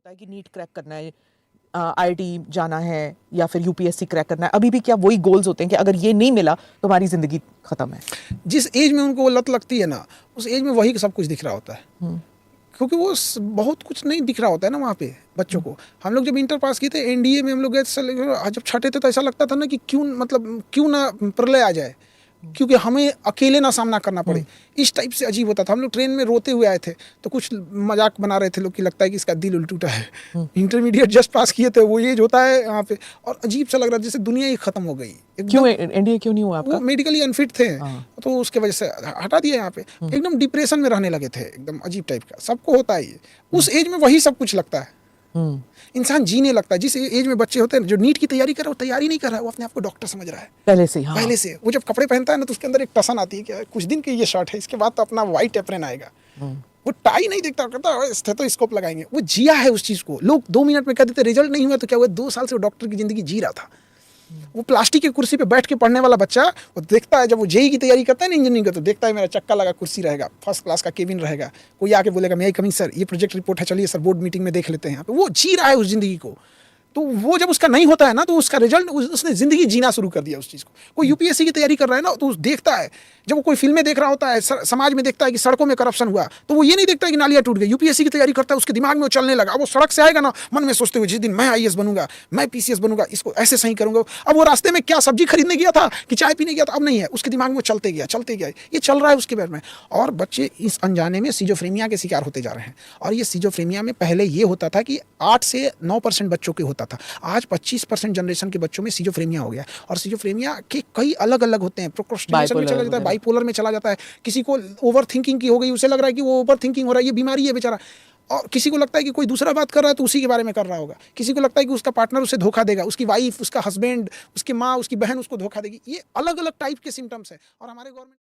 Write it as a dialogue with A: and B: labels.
A: होता है कि नीट क्रैक करना है, आईआईटी जाना है या फिर यूपीएससी क्रैक करना है, अभी भी क्या वही गोल्स होते हैं कि अगर ये नहीं मिला तो हमारी जिंदगी खत्म है?
B: जिस एज में उनको वो लत लगती है ना, उस एज में वही सब कुछ दिख रहा होता है। क्योंकि वो बहुत कुछ नहीं दिख रहा होता है ना वहाँ पे बच्चों को। हम लोग जब इंटर पास किए थे, एनडीए में हम लोग गए, जब छठे थे तो ऐसा लगता था ना कि क्यों ना प्रलय आ जाए, क्योंकि हमें अकेले ना सामना करना पड़े। इस टाइप से अजीब होता था। हम लोग ट्रेन में रोते हुए आए थे, तो कुछ मजाक बना रहे थे लोग कि लगता है कि इसका दिल उल टूटा है। इंटरमीडिएट जस्ट पास किए थे, वो एज होता है यहाँ पे, और अजीब सा लग रहा है जैसे दुनिया ही खत्म हो गई।
A: क्यों एनडीए क्यों नहीं हुआ आपका?
B: वो मेडिकली अनफिट थे, तो उसके वजह से हटा दिया यहाँ पे। एकदम डिप्रेशन में रहने लगे थे, एकदम अजीब टाइप का। सबको होता है ये, उस एज में वही सब कुछ लगता है। इंसान जीने लगता है। जिस एज में बच्चे होते हैं, जो नीट की तैयारी कर रहा है, वो तैयारी नहीं कर रहा है, वो अपने आप को डॉक्टर समझ रहा है
A: पहले से। हाँ।
B: पहले से। वो जब कपड़े पहनता है ना, तो उसके अंदर एक टसन आती है कि कुछ दिन की ये शर्ट है, इसके बाद तो अपना व्हाइट एप्रन आएगा। वो टाई नहीं देखता, कहता स्टेथोस्कोप लगाएंगे। वो जिया है उस चीज को। लोग 2 मिनट में कह देते रिजल्ट नहीं हुआ तो क्या हुआ, 2 साल से वो डॉक्टर की जिंदगी जी रहा था। वो प्लास्टिक की कुर्सी पे बैठ के पढ़ने वाला बच्चा, वो देखता है, जब वो जेई की तैयारी करता है ना इंजीनियरिंग का, तो देखता है मेरा चक्का लगा कुर्सी रहेगा, फर्स्ट क्लास का केबिन रहेगा, कोई आके बोलेगा मैं कमिंग सर, ये प्रोजेक्ट रिपोर्ट है, चलिए सर बोर्ड मीटिंग में देख लेते हैं यहाँ पे। वो जी रहा है उस जिंदगी को। तो वो जब उसका नहीं होता है ना, तो उसका रिजल्ट, उसने जिंदगी जीना शुरू कर दिया उस चीज़ को। कोई यूपीएससी की तैयारी कर रहा है ना, तो देखता है, जब वो कोई फिल्में देख रहा होता है, समाज में देखता है कि सड़कों में करप्शन हुआ, तो वो ये नहीं देखता है कि नालियाँ टूट गई। यूपीएससी की तैयारी करता है, उसके दिमाग में वो चलने लगा। वो सड़क से आएगा ना, मन में सोचते हुए, जिस दिन मैं आईएएस बनूंगा, मैं पीसीएस बनूंगा, इसको ऐसे सही करूंगा। अब वो रास्ते में क्या सब्जी खरीदने गया था कि चाय पीने गया था, अब नहीं है। उसके दिमाग में चलते गया, ये चल रहा है उसके बारे में। और बच्चे इस अनजाने में सिजोफ्रेनिया के शिकार होते जा रहे हैं। और ये सिजोफ्रेनिया में पहले ये होता था कि 8 से 9% बच्चों के होता था, आज 25% जनरेशन के बच्चों में सिजोफ्रेनिया हो गया। और सिजोफ्रेनिया के कई अलग अलग होते हैं। प्रोक्रास्टिनेशन में चला जाता है, बाइपोलर में चला जाता है, किसी को ओवर थिंकिंग की हो गई, उसे लग रहा है कि वो ओवर थिंकिंग हो रहा है, ये बीमारी है बेचारा। और किसी को लगता है कि कोई दूसरा बात कर रहा है तो उसी के बारे में कर रहा होगा। किसी को लगता है कि उसका पार्टनर उसे धोखा देगा, उसकी वाइफ, उसका हस्बैंड, उसकी माँ, उसकी बहन उसको धोखा देगी। ये अलग अलग टाइप के सिम्टम्स है। और हमारे गवर्नमेंट